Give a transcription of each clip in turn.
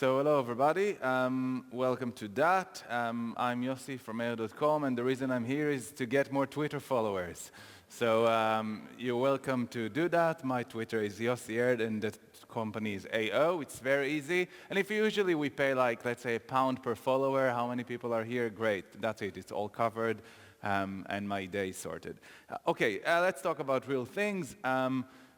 So hello everybody, welcome to that. I'm Yossi from AO.com, and the reason I'm here is to get more Twitter followers. So you're welcome to do that. My Twitter is Yossi Erdman and the company is AO. It's very easy. And if usually we pay like, let's say, £1 per follower, how many people are here? Great, that's it. It's all covered and my day is sorted. Okay, let's talk about real things.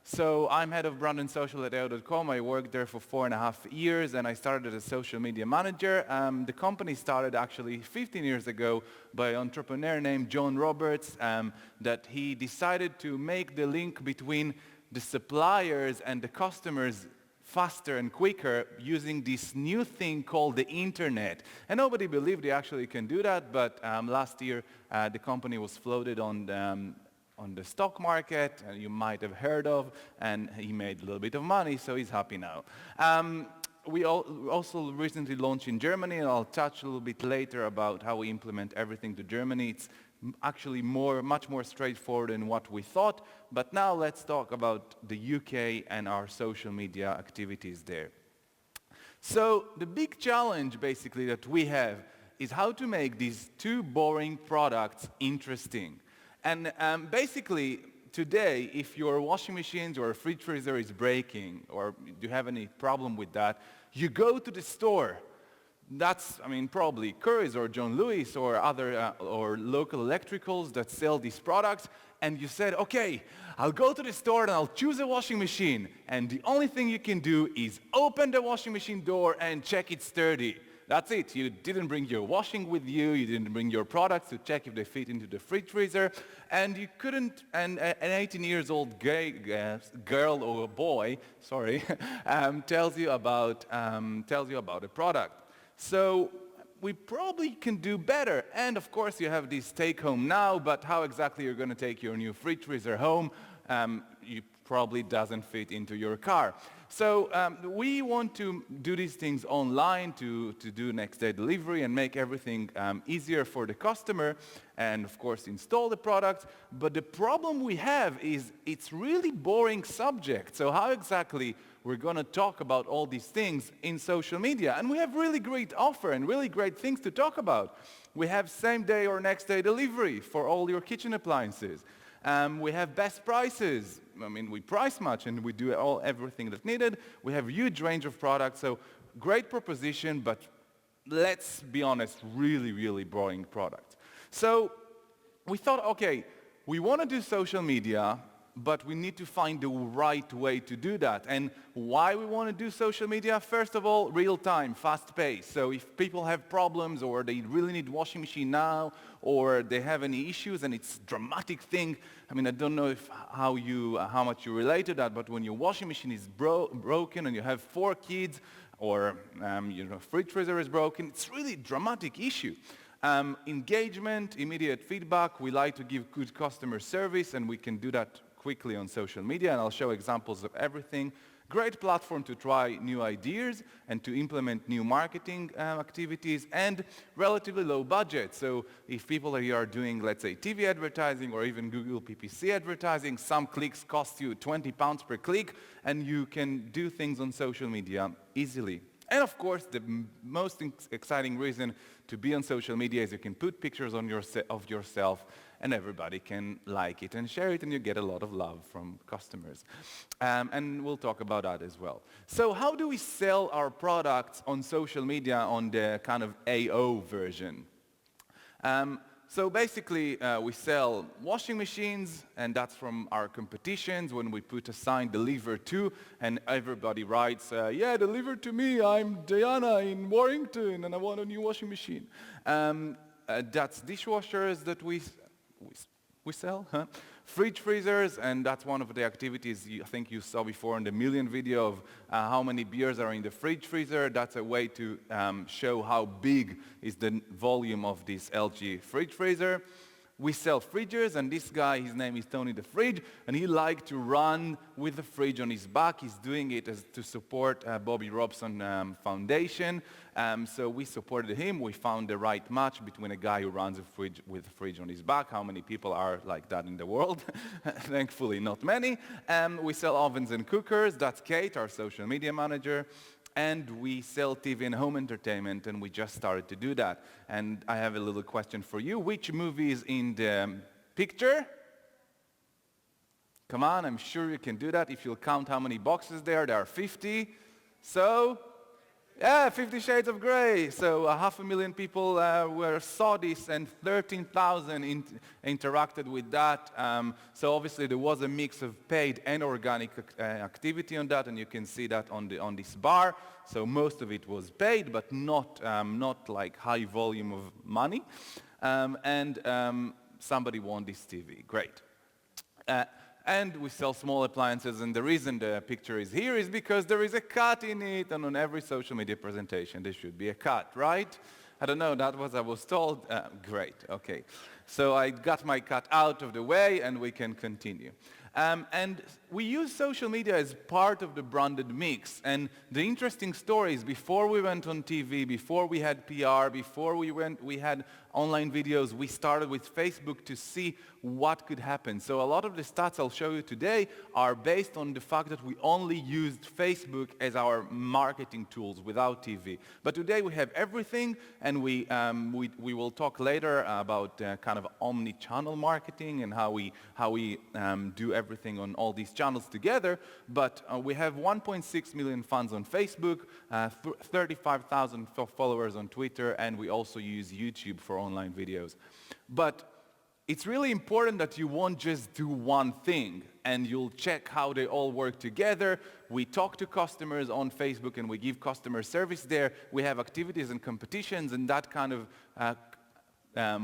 So I'm head of brand and social at AO.com. I worked there for 4.5 years and I started as a social media manager. The company started actually 15 years ago by an entrepreneur named John Roberts that he decided to make the link between the suppliers and the customers faster and quicker using this new thing called the internet. And nobody believed they actually can do that, but last year the company was floated on the stock market, you might have heard of, and he made a little bit of money, so he's happy now. We also recently launched in Germany, and I'll touch a little bit later about how we implement everything to Germany. It's actually much more straightforward than what we thought, but now let's talk about the UK and our social media activities there. So the big challenge basically that we have is how to make these two boring products interesting. And basically, today, if your washing machines or fridge freezer is breaking, or you have any problem with that, you go to the store. That's, probably Currys or John Lewis or other or local electricals that sell these products, and you said, okay, I'll go to the store and I'll choose a washing machine. And the only thing you can do is open the washing machine door and check it's sturdy. That's it. You didn't bring your washing with you. You didn't bring your products to check if they fit into the fridge freezer. And you couldn't, and an 18-year-old girl or boy, sorry, tells you about a product. So we probably can do better. And of course, you have this take home now, but how exactly you're going to take your new fridge freezer home, you probably doesn't fit into your car. So we want to do these things online to do next day delivery and make everything easier for the customer and of course install the product. But the problem we have is it's really boring subject. So how exactly we're going to talk about all these things in social media? And we have really great offer and really great things to talk about. We have same day or next day delivery for all your kitchen appliances. We have best prices. We price much and we do everything that's needed. We have a huge range of products, so great proposition, but let's be honest, really, really boring product. So we thought, okay, we want to do social media, but we need to find the right way to do that. And why we want to do social media? First of all, real time, fast pace. So if people have problems or they really need washing machine now or they have any issues and it's a dramatic thing, I don't know how much you relate to that, but when your washing machine is broken and you have 4 kids or fridge freezer is broken, it's really a dramatic issue. Engagement, immediate feedback. We like to give good customer service and we can do that quickly on social media, and I'll show examples of everything. Great platform to try new ideas and to implement new marketing activities, and relatively low budget. So if people are doing, let's say, TV advertising or even Google PPC advertising, some clicks cost you £20 per click, and you can do things on social media easily. And of course, the most exciting reason to be on social media is you can put pictures of yourself and everybody can like it and share it, and you get a lot of love from customers. And we'll talk about that as well. So how do we sell our products on social media on the kind of AO version? So basically, we sell washing machines, and that's from our competitions when we put a sign, deliver to, and everybody writes, yeah, deliver to me, I'm Diana in Warrington, and I want a new washing machine. That's dishwashers that we sell, fridge freezers, and that's one of the activities I think you saw before in the million video of how many beers are in the fridge freezer. That's a way to show how big is the volume of this LG fridge freezer. We sell fridges, and this guy, his name is Tony the Fridge, and he liked to run with the fridge on his back. He's doing it to support Bobby Robson Foundation. So we supported him. We found the right match between a guy who runs a fridge with a fridge on his back. How many people are like that in the world? Thankfully, not many. We sell ovens and cookers. That's Kate, our social media manager. And we sell TV and home entertainment, and we just started to do that. And I have a little question for you. Which movie is in the picture? Come on, I'm sure you can do that. If you'll count how many boxes there are 50. So, yeah, 50 Shades of Grey. So 500,000 people saw this, and 13,000 interacted with that. So obviously there was a mix of paid and organic activity on that, and you can see that on this bar. So most of it was paid, but not like high volume of money. Somebody won this TV. Great. And we sell small appliances, and the reason the picture is here is because there is a cat in it, and on every social media presentation there should be a cat, right? I don't know, that was I was told. Great, okay. So I got my cat out of the way, and we can continue. And we use social media as part of the branded mix. And the interesting story is before we went on TV, before we had PR, before we had online videos, we started with Facebook to see what could happen. So a lot of the stats I'll show you today are based on the fact that we only used Facebook as our marketing tools without TV. But today we have everything, and we will talk later about kind of omni-channel marketing and how we do everything on all these channels together. But we have 1.6 million fans on Facebook, 35,000 followers on Twitter, and we also use YouTube for online videos. But it's really important that you won't just do one thing, and you'll check how they all work together. We talk to customers on Facebook, and we give customer service there. We have activities and competitions, and that kind of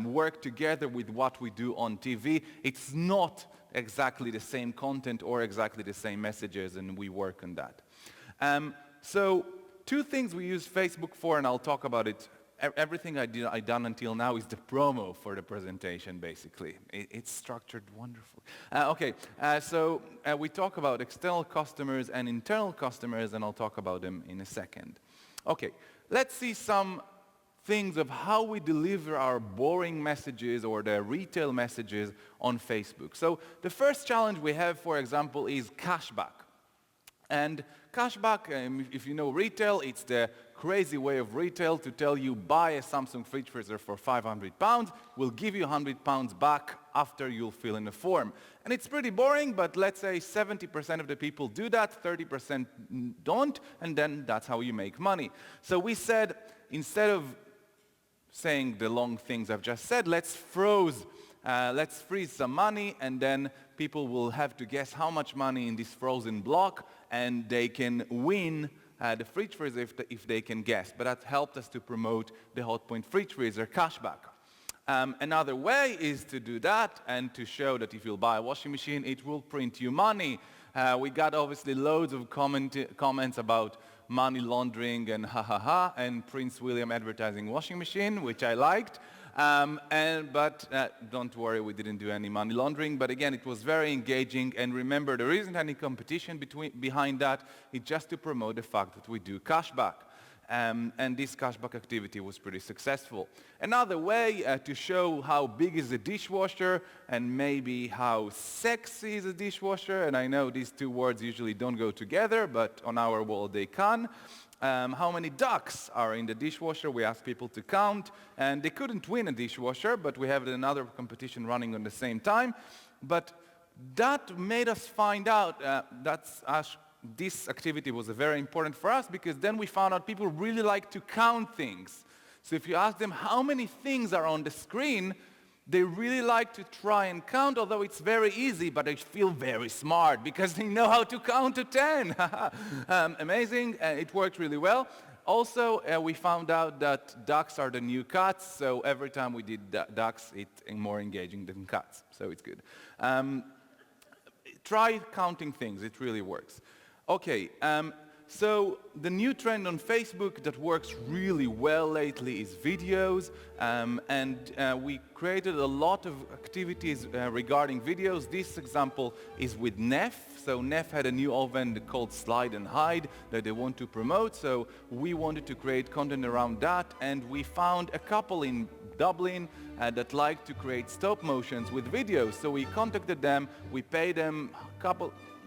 work together with what we do on TV. It's not exactly the same content or exactly the same messages, and we work on that. So two things we use Facebook for, and I'll talk about it. Everything I've done until now is the promo for the presentation, basically. It's structured wonderfully. So we talk about external customers and internal customers, and I'll talk about them in a second. Okay, let's see some things of how we deliver our boring messages or the retail messages on Facebook. So the first challenge we have, for example, is cashback. And cashback, if you know retail, it's the crazy way of retail to tell you buy a Samsung fridge freezer for £500, we'll give you £100 back after you'll fill in a form. And it's pretty boring, but let's say 70% of the people do that, 30% don't, and then that's how you make money. So we said, instead of saying the long things I've just said, let's freeze some money, and then people will have to guess how much money in this frozen block, and they can win the fridge freezer if they can guess. But that helped us to promote the Hotpoint fridge freezer cashback. Another way is to do that and to show that if you'll buy a washing machine, it will print you money. We got obviously loads of comments about money laundering and and Prince William advertising washing machine, which I liked. But don't worry, we didn't do any money laundering. But again, it was very engaging. And remember, there isn't any competition behind that. It's just to promote the fact that we do cashback. And this cashback activity was pretty successful. Another way to show how big is a dishwasher and maybe how sexy is a dishwasher, and I know these two words usually don't go together, but on our wall they can. How many ducks are in the dishwasher? We asked people to count, and they couldn't win a dishwasher, but we have another competition running on the same time. But that made us find out this activity was very important for us, because then we found out people really like to count things. So if you ask them how many things are on the screen, they really like to try and count, although it's very easy, but they feel very smart because they know how to count to 10. Amazing, it worked really well. Also, we found out that ducks are the new cats, so every time we did ducks, it's more engaging than cats, so it's good. Try counting things, it really works. Okay, so the new trend on Facebook that works really well lately is videos, and we created a lot of activities regarding videos. This example is with Neff. So Neff had a new oven called Slide and Hide that they want to promote, so we wanted to create content around that, and we found a couple in Dublin that like to create stop motions with videos. So we contacted them, we paid them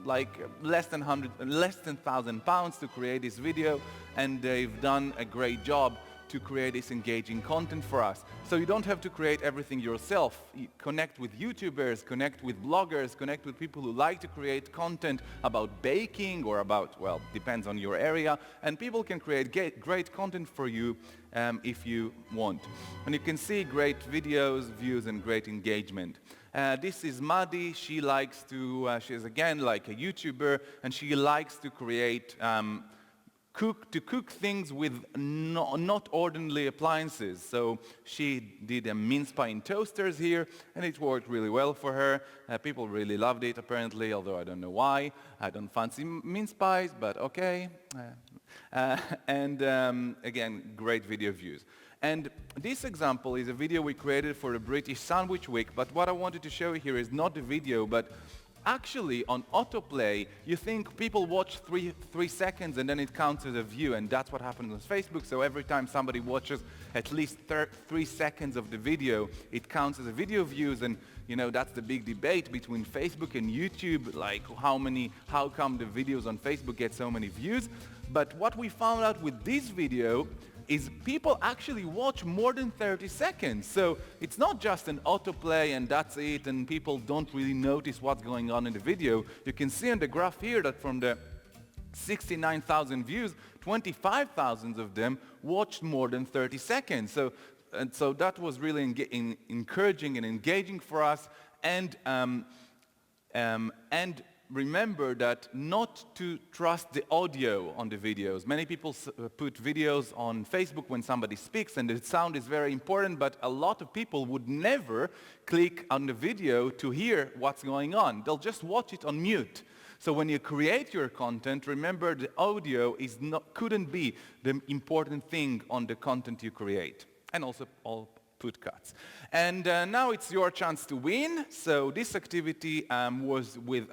like less than £1,000 to create this video, and they've done a great job to create this engaging content for us. So you don't have to create everything yourself. You connect with YouTubers, connect with bloggers, connect with people who like to create content about baking or about, well, depends on your area, and people can create great content for you if you want. And you can see great videos, views, and great engagement. This is Madi. She likes to, she's again like a YouTuber, and she likes to create cook things with not ordinary appliances. So she did a mince pie in toasters here, and it worked really well for her. People really loved it apparently, although I don't know why. I don't fancy mince pies, but okay. Again, great video views. And this example is a video we created for the British Sandwich Week, but what I wanted to show you here is not the video, but actually, on autoplay, you think people watch 3 seconds and then it counts as a view, and that's what happens on Facebook. So every time somebody watches at least 3 seconds of the video, it counts as a video views, and you know, that's the big debate between Facebook and YouTube, like how come the videos on Facebook get so many views? But what we found out with this video is people actually watch more than 30 seconds. So it's not just an autoplay and that's it, and people don't really notice what's going on in the video. You can see on the graph here that from the 69,000 views, 25,000 of them watched more than 30 seconds. So that was really encouraging and engaging for us. And remember that not to trust the audio on the videos. Many people put videos on Facebook when somebody speaks, and the sound is very important, but a lot of people would never click on the video to hear what's going on. They'll just watch it on mute. So when you create your content, remember the audio couldn't be the important thing on the content you create. And also all put cuts. And now it's your chance to win. So this activity was with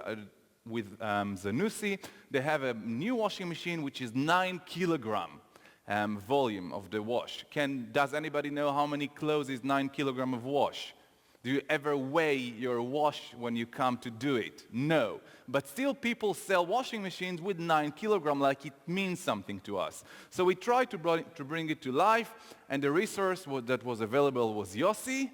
Zanussi. They have a new washing machine which is 9 kilogram volume of the wash. Does anybody know how many clothes is 9 kilogram of wash? Do you ever weigh your wash when you come to do it? No. But still people sell washing machines with 9 kilogram like it means something to us. So we tried to bring it to life, and the resource that was available was Yossi.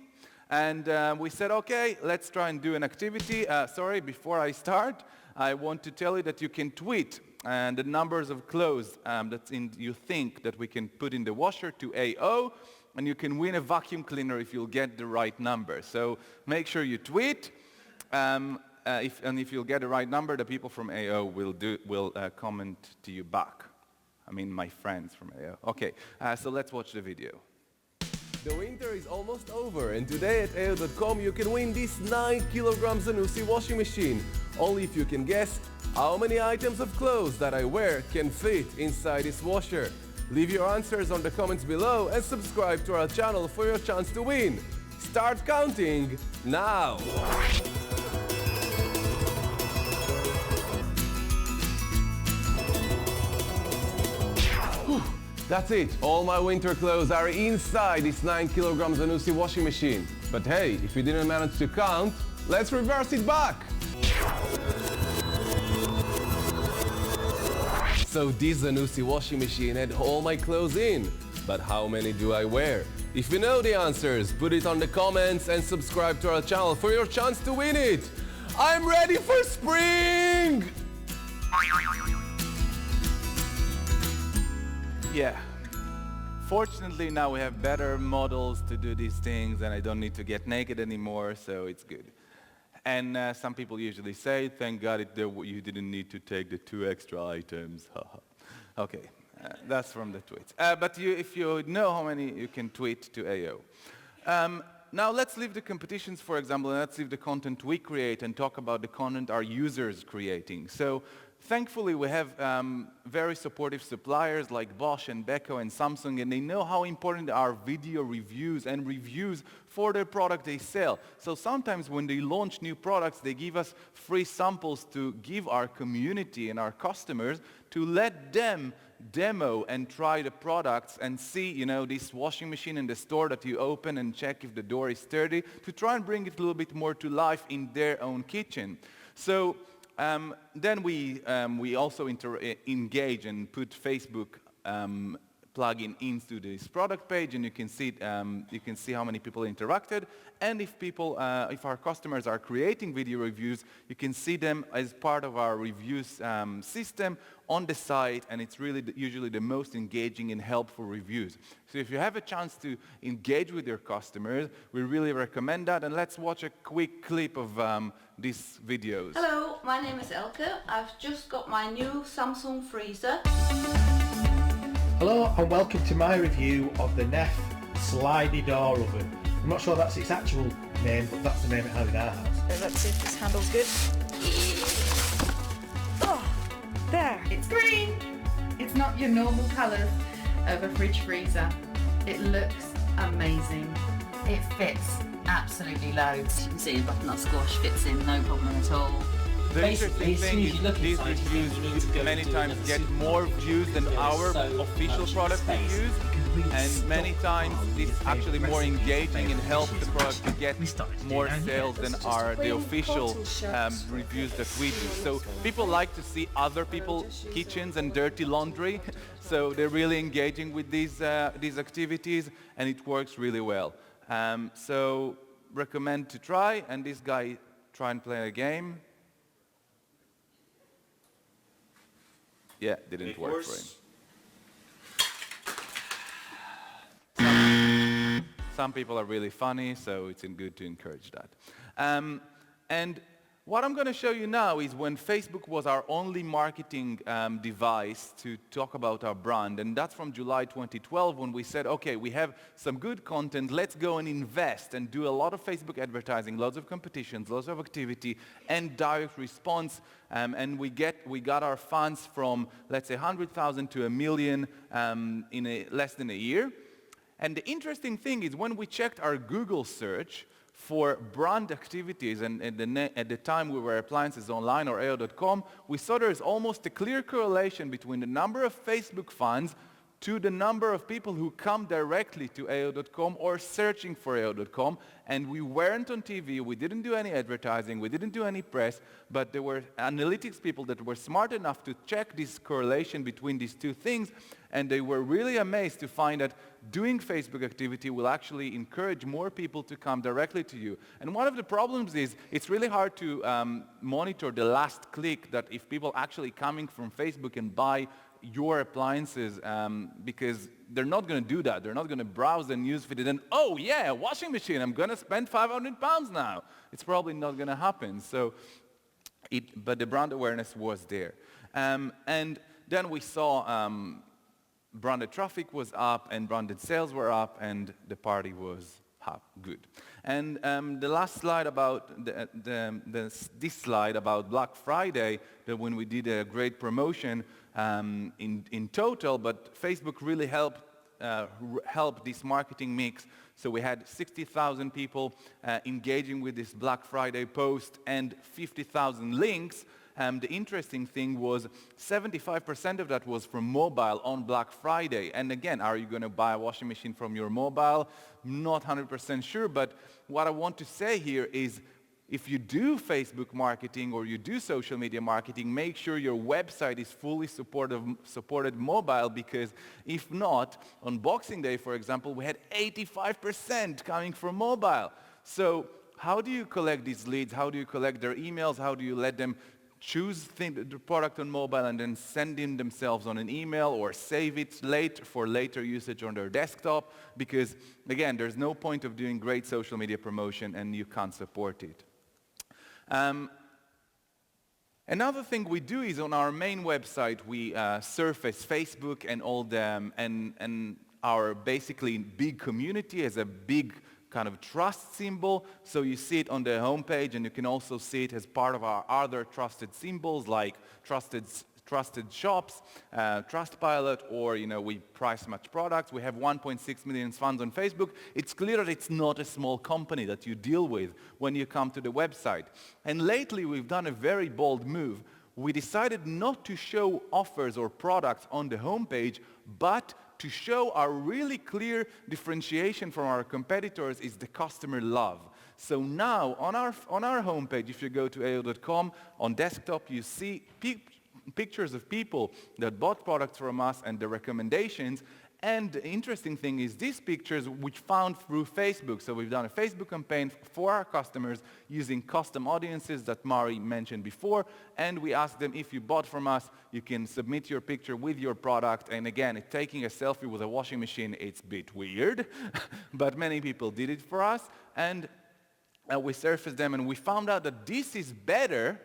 And we said, okay, let's try and do an activity. Sorry, before I start, I want to tell you that you can tweet the numbers of clothes you think that we can put in the washer to AO, and you can win a vacuum cleaner if you'll get the right number. So make sure you tweet, if you'll get the right number, the people from AO will comment to you back. I mean, my friends from AO. Okay, so let's watch the video. The winter is almost over, and today at AO.com you can win this 9 kilogram Zanussi washing machine. Only if you can guess how many items of clothes that I wear can fit inside this washer. Leave your answers on the comments below and subscribe to our channel for your chance to win. Start counting now! That's it, all my winter clothes are inside this 9 kilogram Zanussi washing machine. But hey, if you didn't manage to count, let's reverse it back! So this Zanussi washing machine had all my clothes in. But how many do I wear? If you know the answers, put it on the comments and subscribe to our channel for your chance to win it! I'm ready for spring! Yeah. Fortunately, now we have better models to do these things, and I don't need to get naked anymore, so it's good. And some people usually say, thank God you didn't need to take the 2 extra items. Okay, that's from the tweets. But if you know how many, you can tweet to AO. Now let's leave the competitions, for example, and let's leave the content we create and talk about the content our users creating. So thankfully, we have very supportive suppliers like Bosch and Beko and Samsung, and they know how important are video reviews and reviews for their product they sell. So sometimes when they launch new products, they give us free samples to give our community and our customers to let them demo and try the products and see, you know, this washing machine in the store that you open and check if the door is sturdy, to try and bring it a little bit more to life in their own kitchen. So then we also engage and put Facebook plugin into this product page, and you can see how many people interacted. And if our customers are creating video reviews, you can see them as part of our reviews system on the site, and it's really usually the most engaging and helpful reviews. So if you have a chance to engage with your customers, we really recommend that. And let's watch a quick clip of these videos. Hello, my name is Elke. I've just got my new Samsung freezer. Hello and welcome to my review of the Neff slidey door oven. I'm not sure that's its actual name, but that's the name it has in our house. Let's see if this handle's good. Oh, there. It's green. It's not your normal colours of a fridge freezer. It looks amazing. It fits absolutely loads. You can see the butternut squash fits in no problem at all. The interesting thing is these reviews many times get more views than our official product reviews, and many times this is actually more engaging and helps the product to get more sales than the official reviews that we do. So people like to see other people's kitchens and dirty laundry, so they're really engaging with these activities, and it works really well. So recommend to try, and this guy try and play a game. Yeah, didn't work for him. Some people are really funny, so it's good to encourage that. And what I'm going to show you now is when Facebook was our only marketing device to talk about our brand, and that's from July 2012 when we said, okay, we have some good content, let's go and invest and do a lot of Facebook advertising, lots of competitions, lots of activity, and direct response, and we got our funds from, let's say, 100,000 to 1 million in less than a year. And the interesting thing is when we checked our Google search for brand activities, and at the time we were Appliances Online or AO.com, we saw there is almost a clear correlation between the number of Facebook fans to the number of people who come directly to AO.com or searching for AO.com, and we weren't on TV, we didn't do any advertising, we didn't do any press, but there were analytics people that were smart enough to check this correlation between these two things, and they were really amazed to find that doing Facebook activity will actually encourage more people to come directly to you. And one of the problems is it's really hard to monitor the last click, that if people actually coming from Facebook and buy your appliances, because they're not going to do that. They're not going to browse the newsfeed and then, oh yeah, a washing machine, I'm going to spend 500 pounds now. It's probably not going to happen. But the brand awareness was there. And then we saw branded traffic was up and branded sales were up, and the party was good. And the last slide about this slide about Black Friday, that when we did a great promotion in total, but Facebook really helped this marketing mix. So we had 60,000 people engaging with this Black Friday post and 50,000 links. The interesting thing was 75% of that was from mobile on Black Friday. And again, are you going to buy a washing machine from your mobile? Not 100% sure, but what I want to say here is if you do Facebook marketing or you do social media marketing, make sure your website is fully supported mobile, because if not, on Boxing Day, for example, we had 85% coming from mobile. So how do you collect these leads? How do you collect their emails? How do you let them choose the product on mobile and then send in themselves on an email or save it for later usage on their desktop? Because again, there's no point of doing great social media promotion and you can't support it. Another thing we do is on our main website we surface Facebook and all them and our basically big community as a big kind of trust symbol. So you see it on the homepage, and you can also see it as part of our other trusted symbols like trusted shops, Trustpilot, or we price match products. We have 1.6 million fans on Facebook. It's clear that it's not a small company that you deal with when you come to the website. And lately we've done a very bold move. We decided not to show offers or products on the homepage, but to show our really clear differentiation from our competitors is the customer love. So now on our homepage, if you go to AO.com, on desktop you see pictures of people that bought products from us and the recommendations. And the interesting thing is these pictures which found through Facebook. So we've done a Facebook campaign for our customers using custom audiences that Mari mentioned before. And we asked them, if you bought from us, you can submit your picture with your product. And again, taking a selfie with a washing machine, it's a bit weird. But many people did it for us. And we surfaced them and we found out that this is better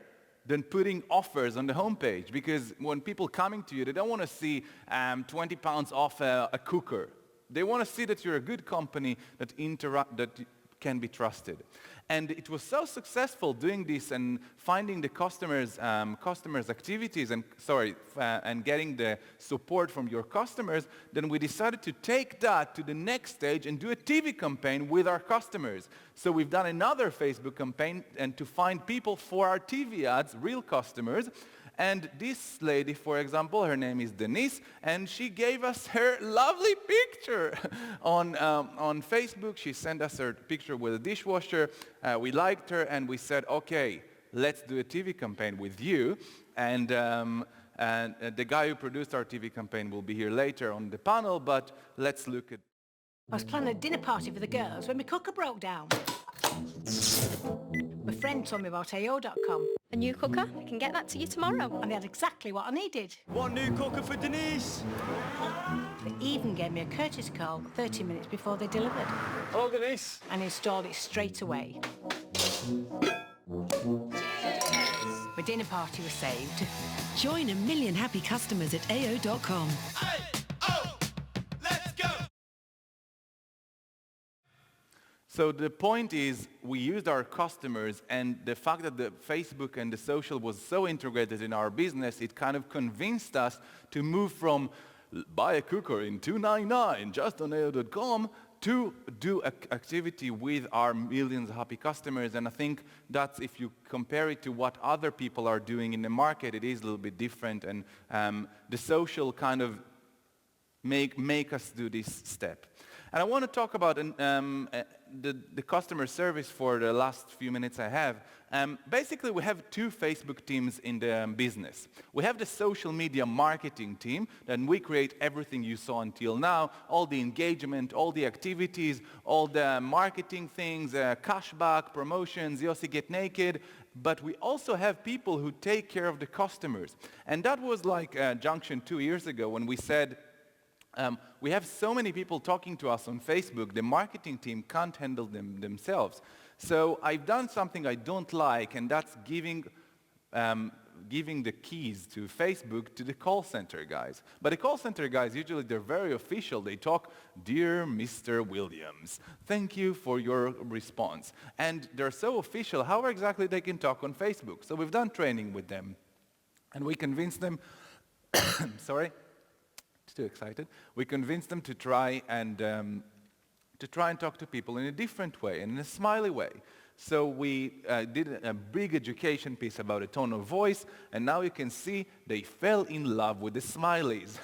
than putting offers on the homepage, because when people coming to you, they don't want to see 20 pounds off a cooker. They want to see that you're a good company that can be trusted. And it was so successful doing this and finding the customers' activities and getting the support from your customers, then we decided to take that to the next stage and do a TV campaign with our customers. So we've done another Facebook campaign and to find people for our TV ads, real customers. And this lady, for example, her name is Denise, and she gave us her lovely picture on Facebook. She sent us her picture with a dishwasher. We liked her, and we said, okay, let's do a TV campaign with you. And the guy who produced our TV campaign will be here later on the panel, but let's look at... I was planning a dinner party for the girls when my cooker broke down. My friend told me about AO.com. A new cooker? I can get that to you tomorrow. And they had exactly what I needed. One new cooker for Denise. They even gave me a courtesy call 30 minutes before they delivered. Hello, Denise. And installed it straight away. My dinner party was saved. Join a million happy customers at AO.com. So the point is, we used our customers, and the fact that the Facebook and the social was so integrated in our business, it kind of convinced us to move from buy a cooker in $2.99 just on AO.com to do activity with our millions of happy customers. And I think that's, if you compare it to what other people are doing in the market, it is a little bit different. And the social kind of make us do this step. And I want to talk about the customer service for the last few minutes I have. Basically, we have two Facebook teams in the business. We have the social media marketing team, and we create everything you saw until now, all the engagement, all the activities, all the marketing things, cashback, promotions, Yossi Get Naked. But we also have people who take care of the customers. And that was like Junction 2 years ago when we said, we have so many people talking to us on Facebook, the marketing team can't handle them themselves. So I've done something I don't like, and that's giving the keys to Facebook to the call center guys. But the call center guys, usually they're very official. They talk, "Dear Mr. Williams, thank you for your response." And they're so official, how exactly they can talk on Facebook? So we've done training with them, and we convinced them, sorry, too excited. We convinced them to try and talk to people in a different way, in a smiley way. So we did a big education piece about a tone of voice, and now you can see they fell in love with the smileys.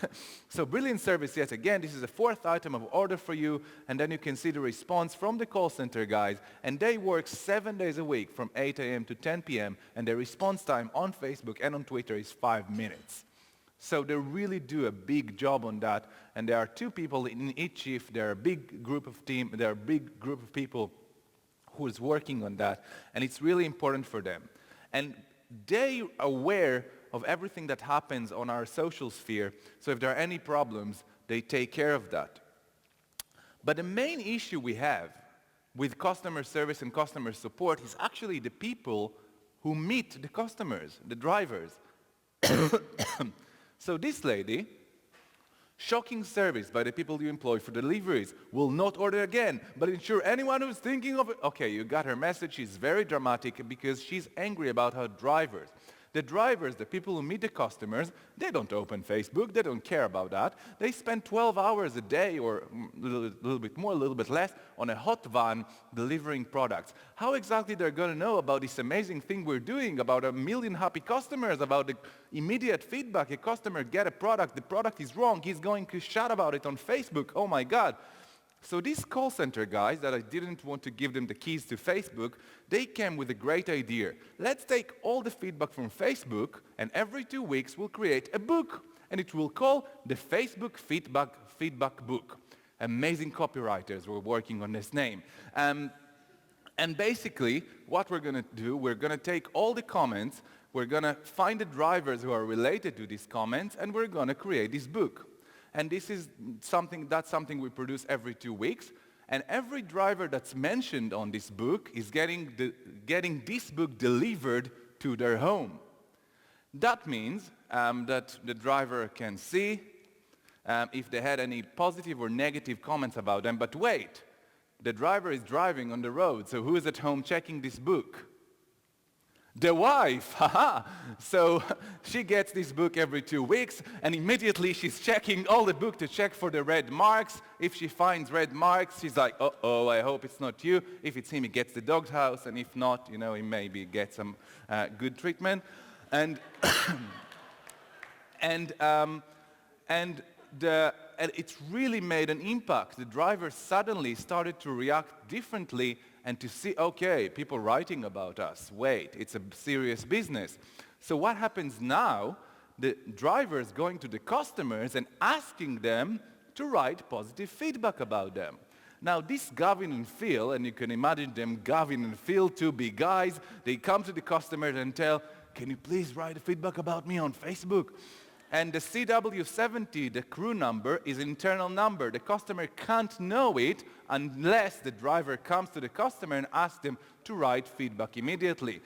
So brilliant service yet again. This is the fourth item of order for you, and then you can see the response from the call center guys, and they work 7 days a week from 8 a.m. to 10 p.m., and their response time on Facebook and on Twitter is 5 minutes. So they really do a big job on that, and there are two people in each shift. There are a big group of people who is working on that, and it's really important for them. And they are aware of everything that happens on our social sphere, so if there are any problems, they take care of that. But the main issue we have with customer service and customer support is actually the people who meet the customers, the drivers. So this lady, shocking service by the people you employ for deliveries, will not order again, but ensure anyone who's thinking of it. Okay, you got her message. She's very dramatic because she's angry about her drivers. The drivers, the people who meet the customers, they don't open Facebook. They don't care about that. They spend 12 hours a day, or a little bit more, a little bit less, on a hot van delivering products. How exactly they're going to know about this amazing thing we're doing, about 1 million happy customers, about the immediate feedback? A customer get a product, the product is wrong, he's going to shout about it on Facebook. Oh my God. So these call center guys that I didn't want to give them the keys to Facebook, they came with a great idea. Let's take all the feedback from Facebook and every 2 weeks we'll create a book. And it will call the Facebook Feedback Book. Amazing copywriters were working on this name. And basically, what we're going to do, we're going to take all the comments, we're going to find the drivers who are related to these comments, and we're going to create this book. And this is something we produce every 2 weeks. And every driver that's mentioned on this book is getting this book delivered to their home. That means that the driver can see if they had any positive or negative comments about them. But wait, the driver is driving on the road, so who is at home checking this book? The wife, haha! So she gets this book every 2 weeks, and immediately she's checking all the book to check for the red marks. If she finds red marks, she's like, uh-oh, I hope it's not you. If it's him, he gets the doghouse, and if not, he maybe gets some good treatment. And it's really made an impact. The driver suddenly started to react differently and to see, okay, people writing about us. Wait, it's a serious business. So what happens now? The driver is going to the customers and asking them to write positive feedback about them. Now, this Gavin and Phil, and you can imagine them, Gavin and Phil, 2 big guys, they come to the customers and tell, can you please write feedback about me on Facebook? And the CW70, the crew number, is an internal number. The customer can't know it unless the driver comes to the customer and asks them to write feedback immediately.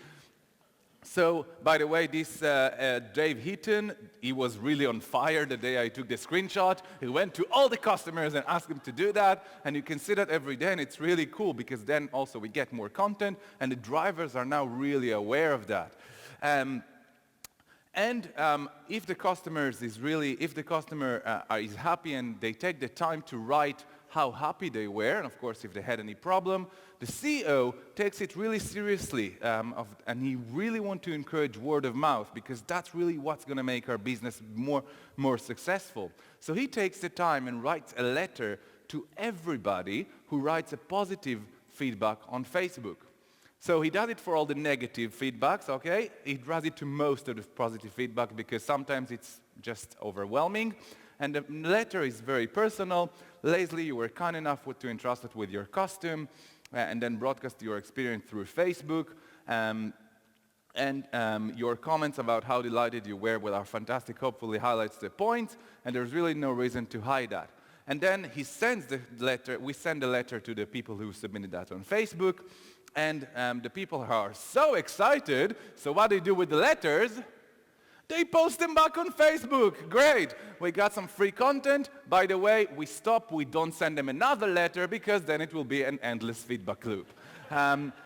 So, by the way, this Dave Heaton, he was really on fire the day I took the screenshot. He went to all the customers and asked them to do that. And you can see that every day, and it's really cool because then also we get more content, and the drivers are now really aware of that. If the customer is happy and they take the time to write how happy they were, and of course if they had any problem, the CEO takes it really seriously, and he really wants to encourage word of mouth because that's really what's going to make our business more successful. So he takes the time and writes a letter to everybody who writes a positive feedback on Facebook. So he does it for all the negative feedbacks, okay? He does it to most of the positive feedback because sometimes it's just overwhelming. And the letter is very personal. Leslie, you were kind enough to entrust it with your costume and then broadcast your experience through Facebook. Your comments about how delighted you were with our fantastic hopefully highlights the point, and there's really no reason to hide that. And then he sends the letter, we send the letter to the people who submitted that on Facebook. And the people are so excited, so what they do with the letters, they post them back on Facebook. Great, we got some free content. By the way, we don't send them another letter because then it will be an endless feedback loop.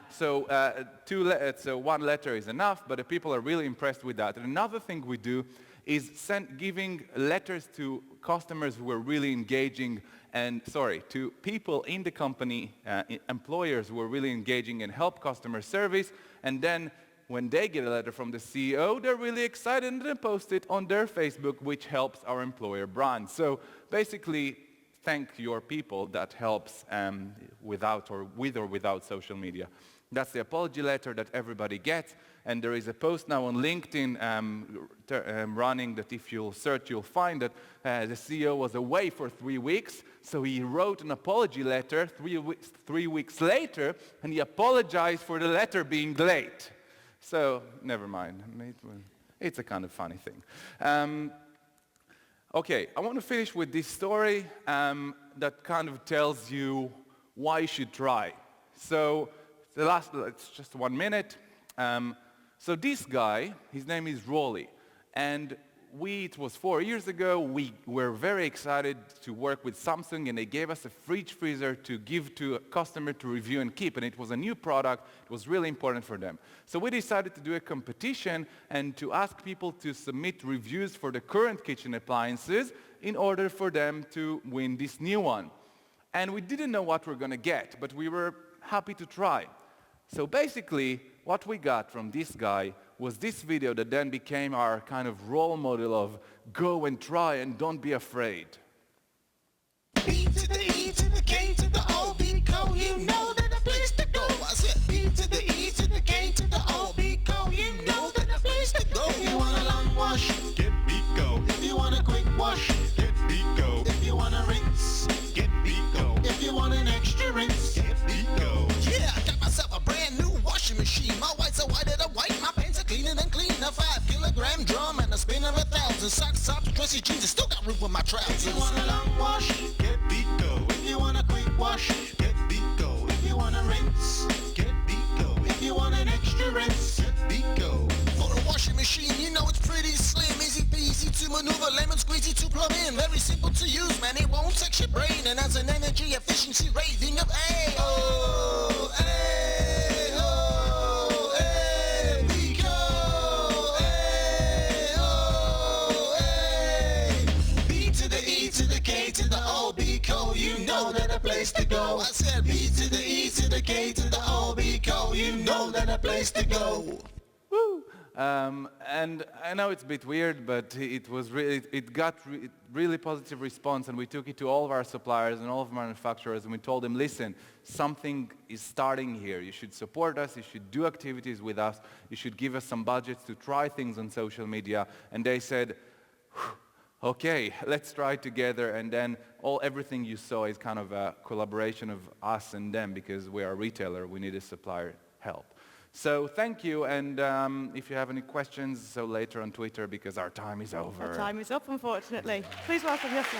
So one letter is enough, but the people are really impressed with that. And another thing we do is giving letters to customers who are really engaging to people in the company, employers who are really engaging and help customer service, and then when they get a letter from the CEO, they're really excited and they post it on their Facebook, which helps our employer brand. So basically, thank your people that helps with or without social media. That's the apology letter that everybody gets. And there is a post now on LinkedIn running that if you'll search, you'll find that the CEO was away for 3 weeks. So he wrote an apology letter 3 weeks later, and he apologized for the letter being late. So never mind. It's a kind of funny thing. Okay, I want to finish with this story that kind of tells you why you should try. So it's just 1 minute. So this guy, his name is Rolly, and it was 4 years ago, we were very excited to work with Samsung, and they gave us a fridge freezer to give to a customer to review and keep, and it was a new product. It was really important for them. So we decided to do a competition and to ask people to submit reviews for the current kitchen appliances in order for them to win this new one. And we didn't know what we're going to get, but we were happy to try. So basically, what we got from this guy was this video that then became our kind of role model of go and try and don't be afraid. Pizza to the E to the K to the O, B, Co, you know that the place to go. I said B to the E to the K to the O, B, Co, you know that the place to go. If you want a long wash, get Bico. If you want a quick wash, get Bico. If you want a rinse, get Bico. If you want an extra rinse, get Bico. Yeah, I got myself a brand new washing machine. My whites are whiter than white, my pants are cleaner than clean. A 5-kilogram drum and a spin of 1,000. Socks, tops, dressy jeans, and still got room for my trousers. If you want a long wash, get Bico. If you want a quick wash, get Bico. If you want a rinse, get Bico. If you want an extra rinse, get Bico. For the washing machine, you know it's pretty slim, easy peasy to maneuver, lemon squeezy to plug in. Very simple to use, man, it won't tax your brain. And has an energy efficiency rating of A. Oh, A, oh, A, Bico. A, oh, A. B to the E to the K to the O, Bico, you know that a place to go. I said B to the E to the K to the O, Bico, you know that a place to go. Woo! And I know it's a bit weird, but it got really positive response, and we took it to all of our suppliers and all of our manufacturers, and we told them, listen, something is starting here. You should support us, you should do activities with us, you should give us some budgets to try things on social media. And they said, okay, let's try together. And then everything you saw is kind of a collaboration of us and them, because we are a retailer, we need a supplier help. So thank you, and if you have any questions, so later on Twitter, because our time is over. Our time is up, unfortunately. Please welcome Yossi.